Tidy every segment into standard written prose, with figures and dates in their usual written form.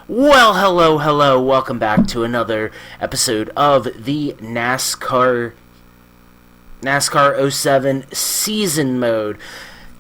Well, hello, welcome back to another episode of the NASCAR '07 Season Mode.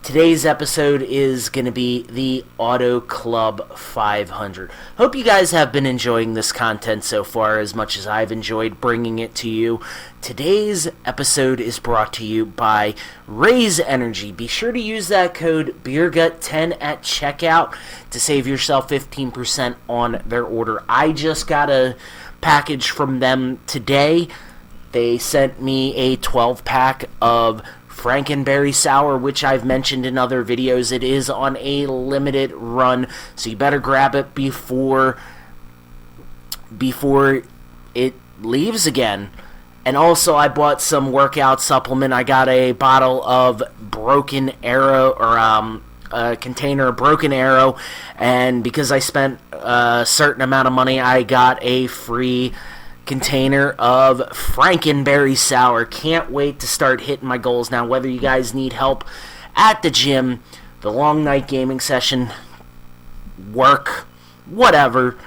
Today's episode is going to be the AutoClub 500. Hope you guys have been enjoying this content so far as much as I've enjoyed bringing it to you. Today's episode is brought to you by Raise Energy. Be sure to use that code BeerGut10 at checkout to save yourself 15% on their order. I just got a package from them today. They sent me a 12-pack of Frankenberry Sour, which I've mentioned in other videos. It is on a limited run, so you better grab it before it leaves again. And also, I bought some workout supplement. I got a bottle of Broken Arrow, or a container of Broken Arrow, and because I spent a certain amount of money, I got a free container of Frankenberry Sour. Can't wait to start hitting my goals now. Whether you guys need help at the gym, the long night gaming session, work, whatever,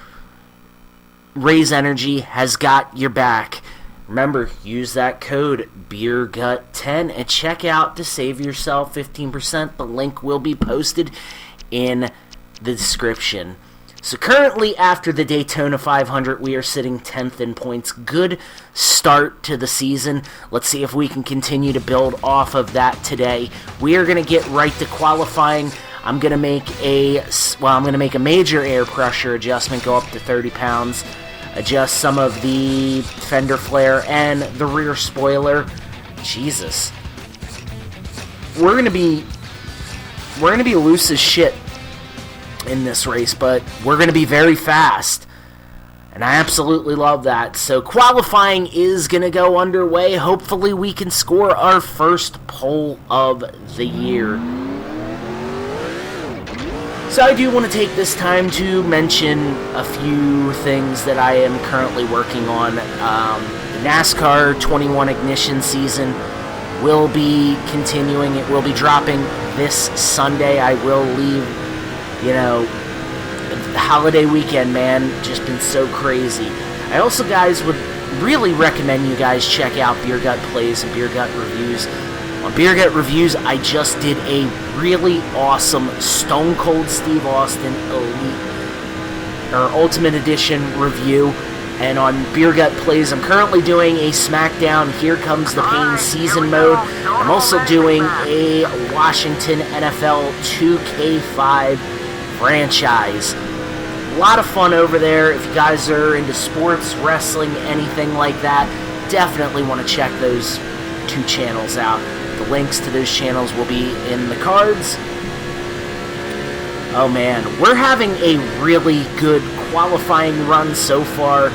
Raise Energy has got your back. Remember, use that code BeerGut10 at checkout to save yourself 15%. The link will be posted in the description. So currently, after the Daytona 500, we are sitting 10th in points. Good start to the season. Let's see if we can continue to build off of that today. We are going to get right to qualifying. I'm going to make a major air pressure adjustment, go up to 30 pounds, adjust some of the fender flare and the rear spoiler. Jesus, we're going to be loose as shit in this race, but we're going to be very fast, and I absolutely love that. So qualifying is going to go underway. Hopefully we can score our first pole of the year. So I do want to take this time to mention a few things that I am currently working on. The NASCAR 21 Ignition season will be continuing. It will be dropping this Sunday. I will leave. The holiday weekend, man, just been so crazy. I also, guys, would really recommend you guys check out Beer Gut Plays and Beer Gut Reviews. On Beer Gut Reviews, I just did a really awesome Stone Cold Steve Austin Ultimate Edition review. And on Beer Gut Plays, I'm currently doing a SmackDown Here Comes the Pain season mode. I'm also doing a Washington NFL 2K5 franchise. A lot of fun over there. If you guys are into sports, wrestling, anything like that, definitely want to check those two channels out. The links to those channels will be in the cards. Oh man, we're having a really good qualifying run so far.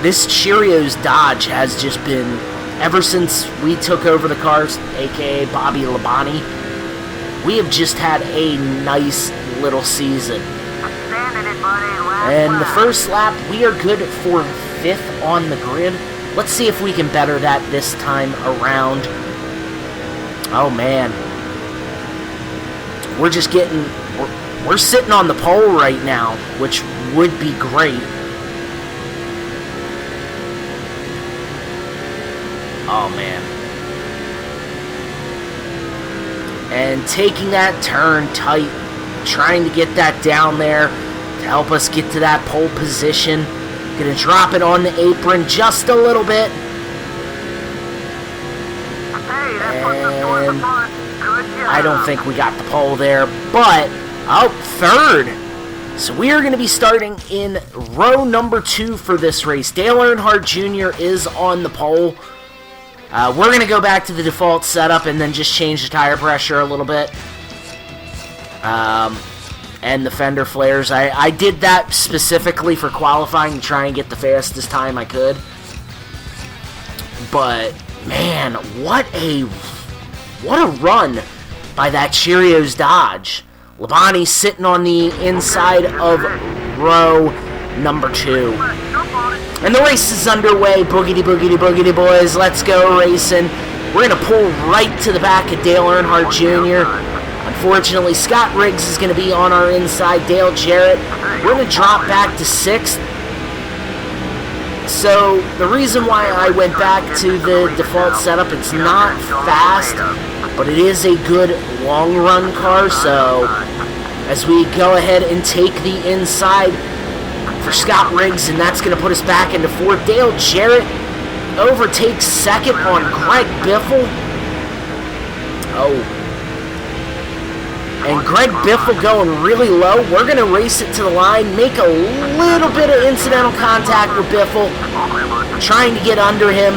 This Cheerios Dodge has just been, ever since we took over the cars, aka Bobby Labonte, we have just had a nice little season. And the first lap, we are good for 5th on the grid. Let's see if we can better that this time around. Oh man. We're sitting on the pole right now, which would be great. Oh man. And taking that turn tight, trying to get that down there to help us get to that pole position. Gonna drop it on the apron just a little bit. And I don't think we got the pole there, but third. So we are going to be starting in row number 2 for this race. Dale Earnhardt Jr. is on the pole. We're going to go back to the default setup and then just change the tire pressure a little bit. And the fender flares. I did that specifically for qualifying to try and get the fastest time I could. But, man, what a run by that Cheerios Dodge. Labonte sitting on the inside of row number 2. And the race is underway. Boogity, boogity, boogity, boys. Let's go racing. We're going to pull right to the back of Dale Earnhardt Jr. Unfortunately, Scott Riggs is going to be on our inside. Dale Jarrett We're going to drop back to 6th. So the reason why I went back to the default setup, it's not fast, but it is a good long run car. So as we go ahead and take the inside for Scott Riggs, and that's going to put us back into 4th. Dale Jarrett overtakes 2nd on Greg Biffle. Oh. And Greg Biffle going really low. We're going to race it to the line, make a little bit of incidental contact with Biffle, trying to get under him.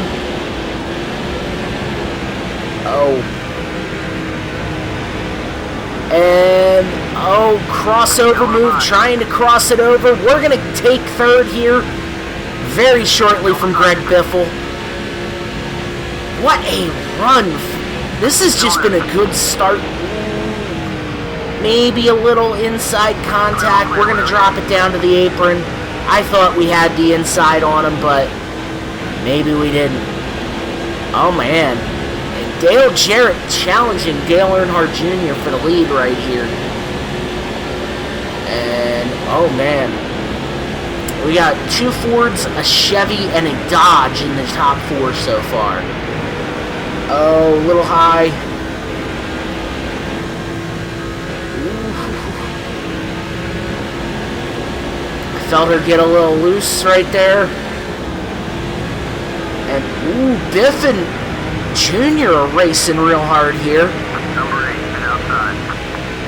Oh. And, oh, crossover move, trying to cross it over. We're going to take 3rd here very shortly from Greg Biffle. What a run. This has just been a good start. Maybe a little inside contact. We're going to drop it down to the apron. I thought we had the inside on him, but maybe we didn't. Oh, man. And Dale Jarrett challenging Dale Earnhardt Jr. for the lead right here. And, oh, man. We got 2 Fords, a Chevy, and a Dodge in the top 4 so far. Oh, a little high. Felt her get a little loose right there. And, ooh, Biffin Jr. are racing real hard here. Number 8, get outside.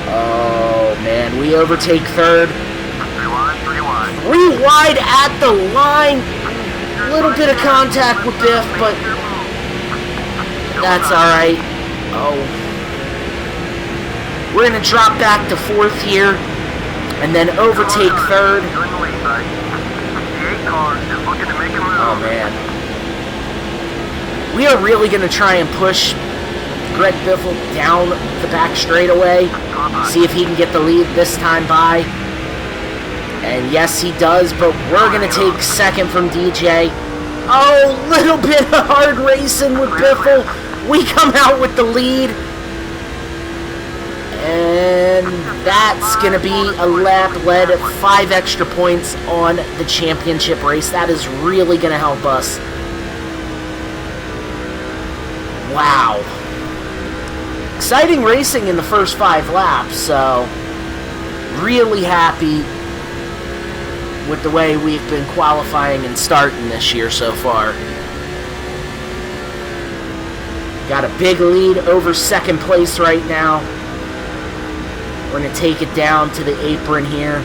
Oh, man, we overtake 3rd. 3 wide. 3 wide at the line. A little bit of contact with Biff, but that's all right. Oh. We're going to drop back to 4th here and then overtake 3rd. Oh, man. We are really going to try and push Greg Biffle down the back straightaway. See if he can get the lead this time by. And yes, he does, but we're going to take 2nd from DJ. Oh, little bit of hard racing with Biffle. We come out with the lead. And that's going to be a lap led, 5 extra points on the championship race. That is really going to help us. Wow. Exciting racing in the first 5 laps, so really happy with the way we've been qualifying and starting this year so far. Got a big lead over 2nd place right now. We're going to take it down to the apron here.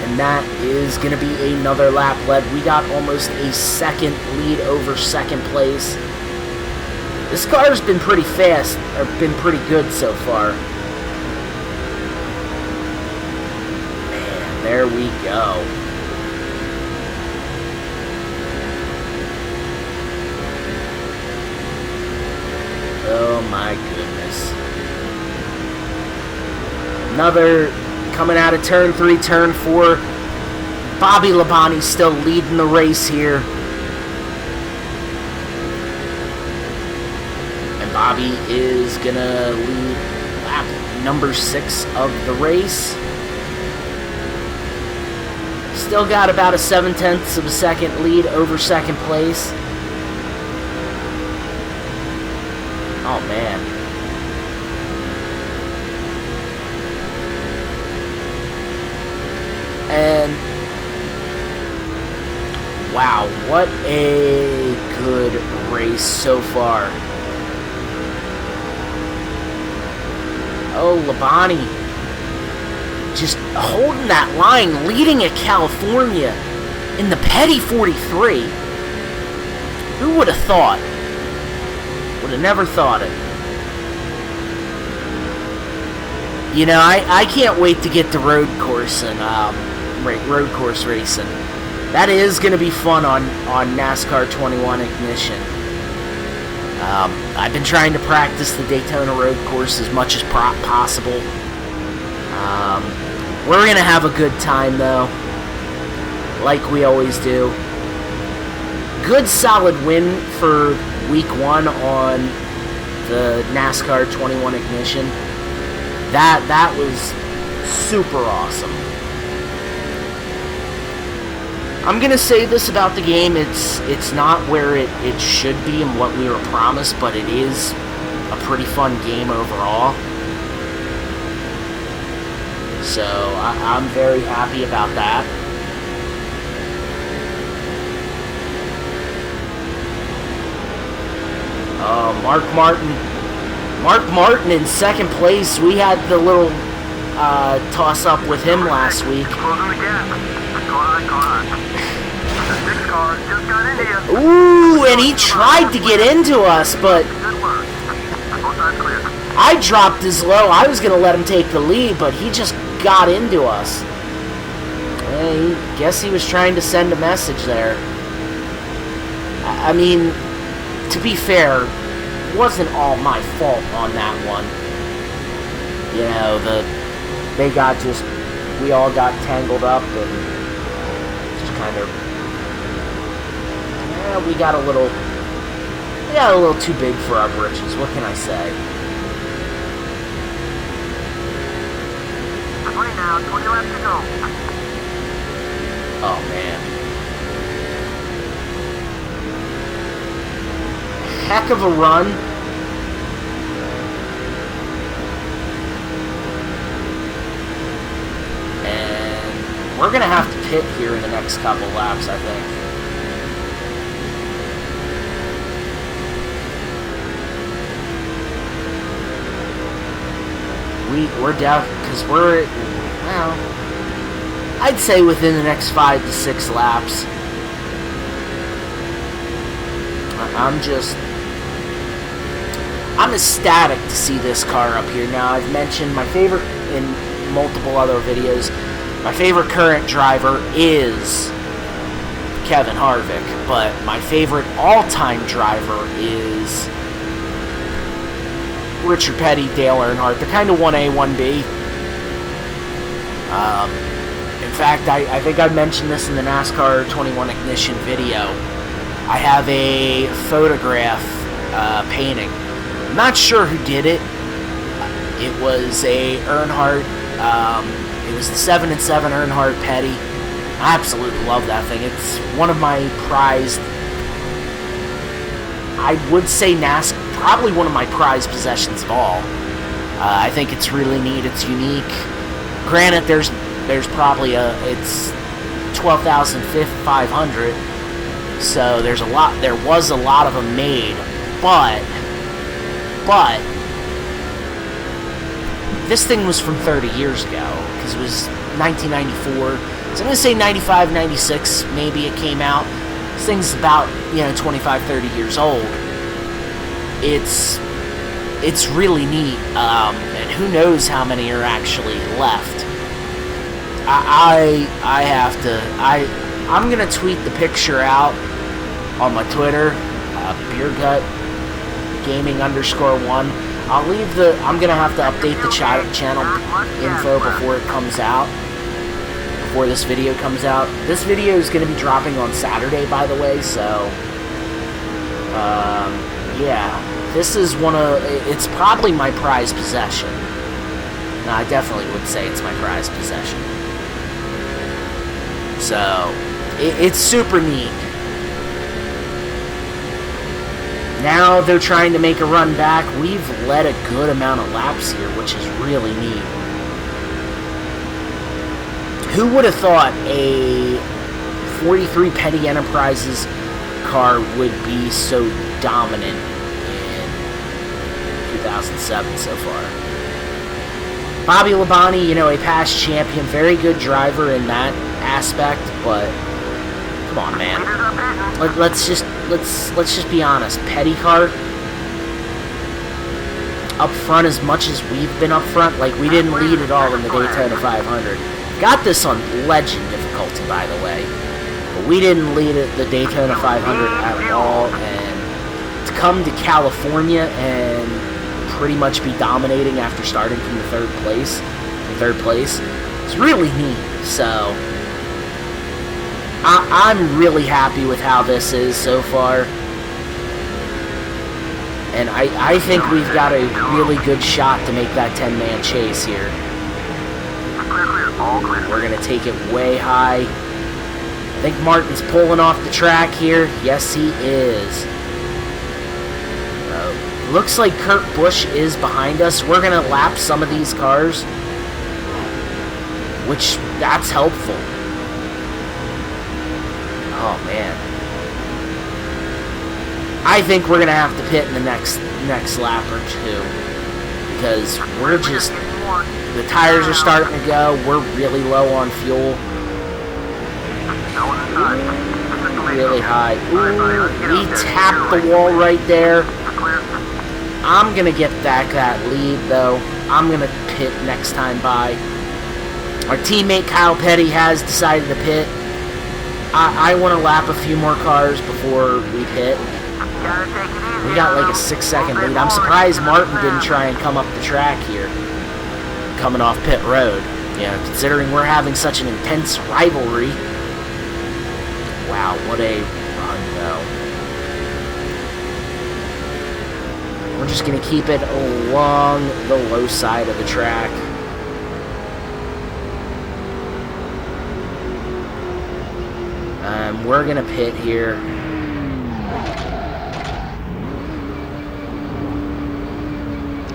And that is going to be another lap led. We got almost a 2nd lead over 2nd place. This car's been pretty fast, or been pretty good so far. Man, there we go. Oh my goodness. Another coming out of turn 3, turn 4. Bobby Labonte still leading the race here. And Bobby is going to lead lap number 6 of the race. Still got about a 7/10 of a second lead over 2nd place. Oh, man. And, wow, what a good race so far. Oh, Labonte just holding that line, leading at California in the Petty 43. Who would have thought? Would have never thought it. You know, I can't wait to get to road course and road course racing. That is going to be fun on NASCAR 21 Ignition. I've been trying to practice the Daytona road course as much as possible. We're going to have a good time, though, like we always do. Good solid win for week 1 on the NASCAR 21 Ignition. That was super awesome. I'm going to say this about the game, it's not where it should be and what we were promised, but it is a pretty fun game overall. So I'm very happy about that. Mark Martin in second place. We had the little toss-up with him last week. Ooh, and he tried to get into us, but I dropped his low. I was going to let him take the lead, but he just got into us. I guess he was trying to send a message there. I mean, to be fair, it wasn't all my fault on that one. You know, we all got tangled up and just kind of, we got a little too big for our britches. What can I say? 20 now, 20 left to go. Oh, man. Heck of a run. And we're going to have to pit here in the next couple laps, I think. We're down, because well, I'd say within the next 5 to 6 laps. I'm ecstatic to see this car up here. Now, I've mentioned my favorite in multiple other videos. My favorite current driver is Kevin Harvick, but my favorite all-time driver is Richard Petty, Dale Earnhardt. They're kind of 1A, 1B. In fact, I think I mentioned this in the NASCAR 21 Ignition video. I have a photograph painting. I'm not sure who did it. It was a Earnhardt. It was the 7 and 7 Earnhardt Petty. I absolutely love that thing. It's one of my prized. I would say NASCAR. Probably one of my prized possessions of all. I think it's really neat. It's unique. Granted, there's probably it's 12,500. So there was a lot of them made, but this thing was from 30 years ago because it was 1994. So I'm gonna say 95, 96. Maybe it came out. This thing's about 25, 30 years old. It's really neat, and who knows how many are actually left. I'm gonna tweet the picture out on my Twitter, BeerGut Gaming _1. I'm gonna have to update the channel info before it comes out. Before this video comes out. This video is gonna be dropping on Saturday, by the way. So, yeah, this is it's probably my prized possession. No, I definitely would say it's my prized possession. So, it's super neat. Now they're trying to make a run back. We've led a good amount of laps here, which is really neat. Who would have thought a 43 Petty Enterprises car would be so dominant in 2007 so far? Bobby Labonte, a past champion, very good driver in that aspect, but come on, man. Let's just be honest. Petty car up front, as much as we've been up front, like we didn't lead at all in the Daytona 500. Got this on legend difficulty, by the way, but we didn't lead at the Daytona 500 at all, and to come to California and pretty much be dominating after starting from the third place, it's really neat. So I'm really happy with how this is so far. And I think we've got a really good shot to make that 10-man chase here. We're going to take it way high. I think Martin's pulling off the track here. Yes, he is. Looks like Kurt Busch is behind us. We're going to lap some of these cars, which that's helpful. Oh, man. I think we're going to have to pit in the next lap or two, because we're just, the tires are starting to go. We're really low on fuel. Really high. Ooh, we tapped the wall right there. I'm going to get back that lead, though. I'm going to pit next time by. Our teammate Kyle Petty has decided to pit. I want to lap a few more cars before we pit. We got like a 6-second lead. I'm surprised Martin didn't try and come up the track here, coming off pit road. Yeah, considering we're having such an intense rivalry. Wow, what a run, though. We're just going to keep it along the low side of the track. We're going to pit here.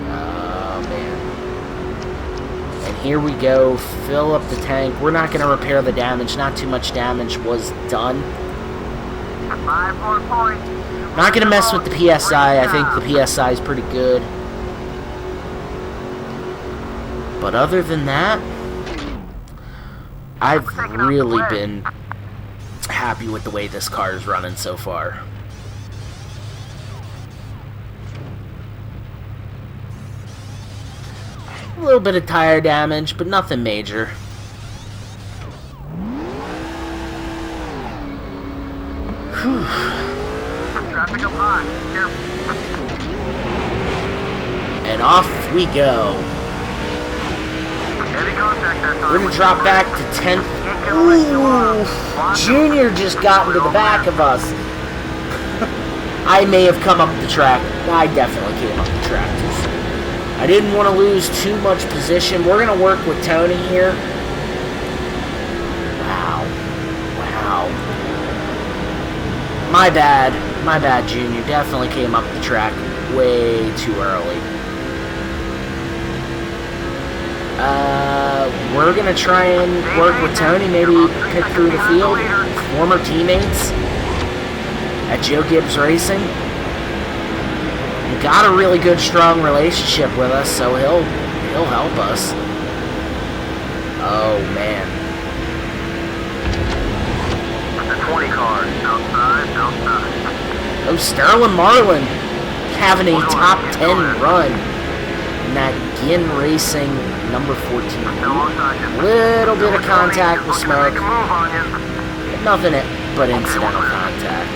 Oh, man. And here we go. Fill up the tank. We're not going to repair the damage. Not too much damage was done. 5 more points. Not going to mess with the PSI. I think the PSI is pretty good. But other than that, I've really been happy with the way this car is running so far. A little bit of tire damage, but nothing major. Whew. Traffic up high. And off we go. Heavy contact that time. We're going to drop back to 10th. Ooh, Junior just got into the back of us. I may have come up the track. I definitely came up the track too soon. I didn't want to lose too much position. We're going to work with Tony here. Wow. Wow. My bad. My bad, Junior. Definitely came up the track way too early. We're going to try and work with Tony, maybe pick through the field. Former teammates at Joe Gibbs Racing. He got a really good, strong relationship with us, so he'll help us. Oh, man. The 20 cars. Outside. Oh, Sterling Marlin having a top 10 run in that Ginn Racing number 14. Little bit of contact with smoke. But nothing but incidental contact.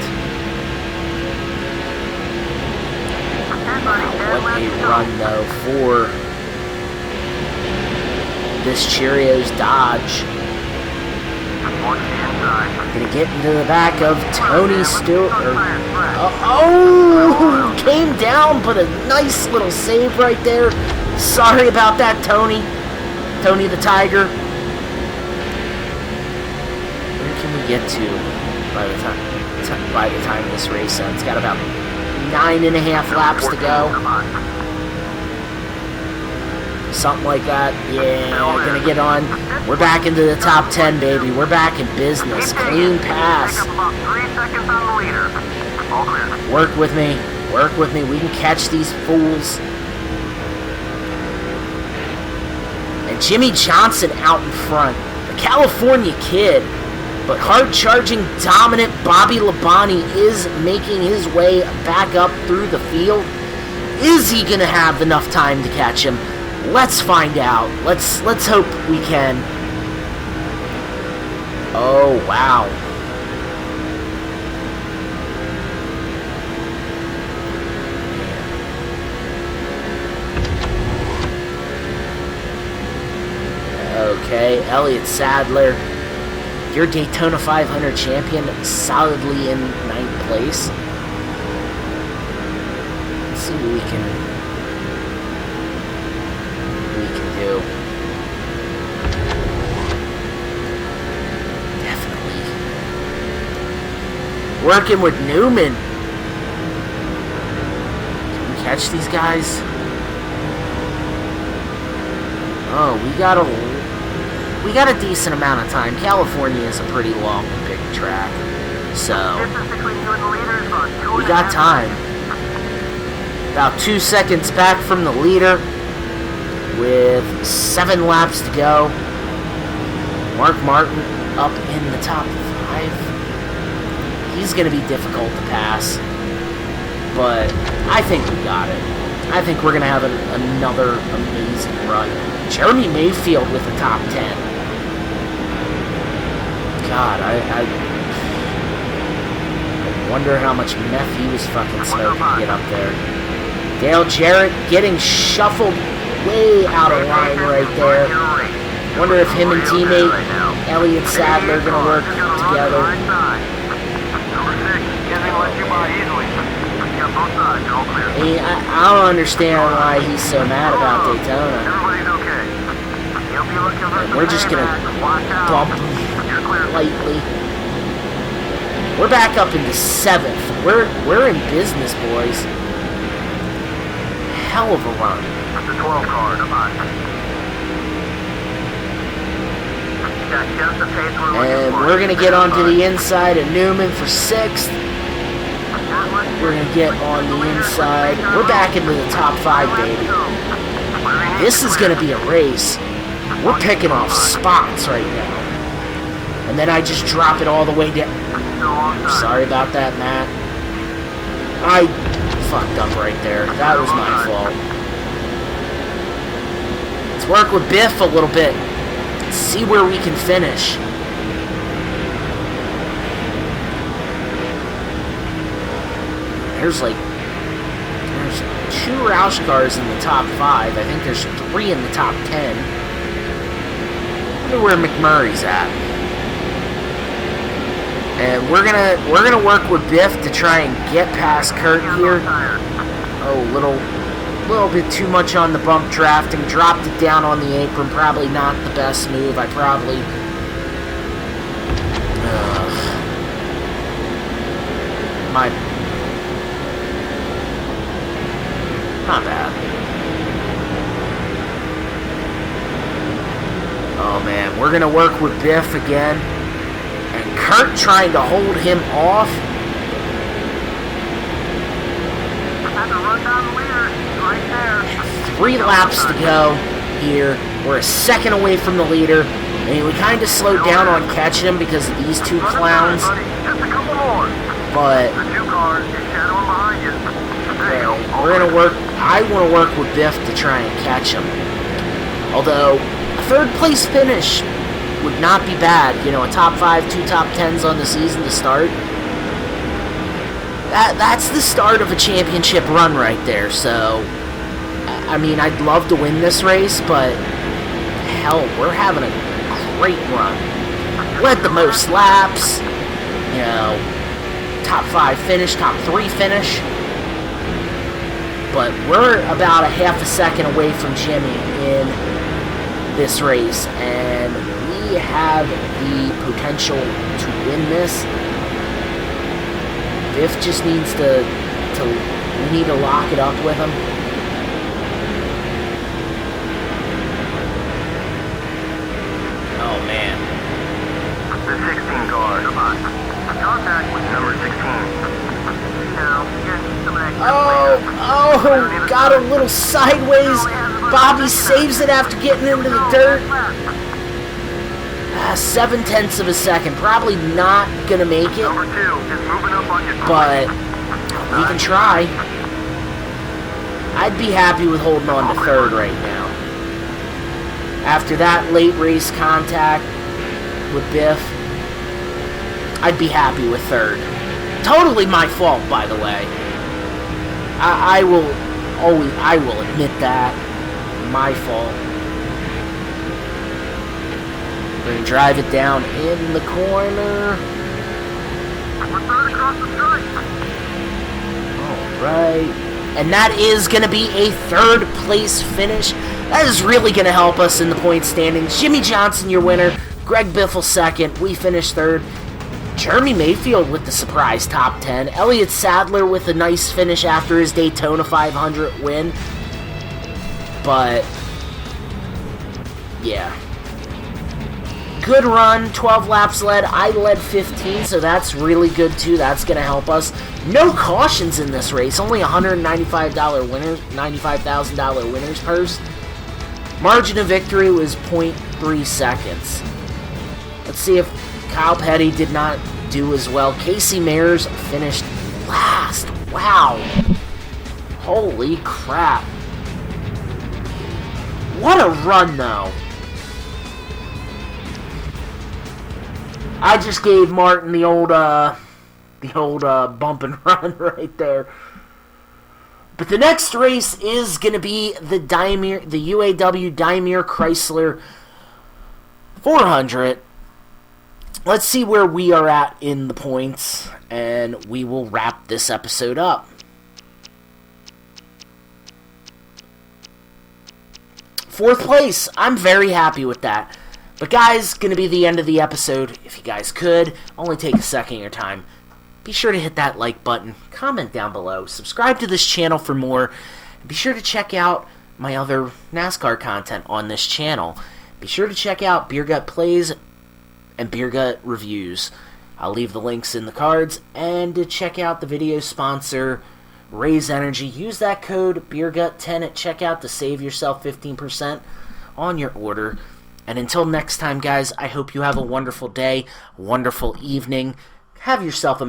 Wow, what a run, though, for this Cheerios Dodge. Gonna get into the back of Tony Stewart. Oh, came down, but a nice little save right there. Sorry about that, Tony. Tony the Tiger. Where can we get to by the time this race ends? Got about 9.5 laps to go. Something like that. Yeah, gonna get on. We're back into the top 10, baby. We're back in business. Clean pass. Work with me. Work with me. We can catch these fools. And Jimmy Johnson out in front. The California kid. But hard-charging, dominant Bobby Labonte is making his way back up through the field. Is he gonna have enough time to catch him? Let's find out. Let's hope we can. Oh, wow. Okay, Elliott Sadler, your Daytona 500 champion, solidly in 9th place. see what we can do. Definitely working with Newman. Can we catch these guys? Oh, we got a decent amount of time. California is a pretty long and big track, so we got time. About 2 seconds back from the leader with 7 laps to go. Mark Martin up in the top 5. He's going to be difficult to pass, but I think we got it. I think we're going to have another amazing run. Jeremy Mayfield with the top 10. God, I wonder how much meth he was fucking smoking to get up there. Dale Jarrett getting shuffled way out of line right there. Wonder if him and teammate Elliott Sadler are going to work together. I don't understand why he's so mad about Daytona. We're just going to bump him lightly. We're back up into 7th. We're in business, boys. Hell of a run. The 12 car, and we're going to get onto the inside of Newman for 6th. We're going to get on the inside. We're back into the top 5, baby. This is going to be a race. We're picking off spots right now. And then I just drop it all the way down. Sorry about that, Matt. I fucked up right there. That was my fault. Let's work with Biff a little bit. See where we can finish. There's 2 Roush cars in the top 5. I think there's 3 in the top 10. I wonder where McMurray's at. And we're gonna work with Biff to try and get past Kurt here. Oh, little bit too much on the bump drafting. Dropped it down on the apron. Probably not the best move. I probably... Not bad. Oh man, we're gonna work with Biff again. And Kurt trying to hold him off. Had to run down the leader. Right there. 3 laps to go here. We're a second away from the leader. And we kind of slowed down on catching him because of these 2 clowns. Just a couple more. But The 2 cars is shadowing behind you. There you go. we're gonna work. I want to work with Biff to try and catch him. Although a 3rd place finish would not be bad. You know, a top 5, 2 top 10s on the season to start. That's the start of a championship run right there. So, I mean, I'd love to win this race, but hell, we're having a great run. Led the most laps. You know, top 5 finish, top 3 finish. But we're about a half a second away from Jimmy in this race, and we have the potential to win this. Biff just needs we need to lock it up with him. Oh man. The 16 car, come on. Contact with number 16. Now, get some extra Got a little sideways. Bobby saves it after getting into the dirt. 7/10 of a second. Probably not gonna make it, Number 2 is moving up on you. but we can try. I'd be happy with holding on to 3rd right now. After that late race contact with Biff, I'd be happy with 3rd. Totally my fault, by the way. I will admit that. My fault. We're going to drive it down in the corner. We're 3rd across the stripe. Alright. And that is going to be a third place finish. That is really going to help us in the point standings. Jimmy Johnson, your winner. Greg Biffle, second. We finished third. Jeremy Mayfield with the surprise top 10. Elliott Sadler with a nice finish after his Daytona 500 win. But, yeah. Good run, 12 laps led. I led 15, so that's really good too. That's going to help us. No cautions in this race. Only $195 winners, $95,000 winners purse. Margin of victory was 0.3 seconds. Let's see if Kyle Petty did not do as well. Casey Mayers finished last. Wow. Holy crap. What a run, though. I just gave Martin the old bump and run right there. But the next race is going to be the UAW Daimler Chrysler 400. Let's see where we are at in the points, and we will wrap this episode up. Fourth place. I'm very happy with that. But guys, going to be the end of the episode. If you guys could, only take a second of your time. Be sure to hit that like button, comment down below, subscribe to this channel for more, and be sure to check out my other NASCAR content on this channel. Be sure to check out Beer Gut Plays and Beer Gut Reviews. I'll leave the links in the cards, and to check out the video sponsor, Raise Energy. Use that code BeerGut10 at checkout to save yourself 15% on your order. And until next time, guys, I hope you have a wonderful day, a wonderful evening. Have yourself a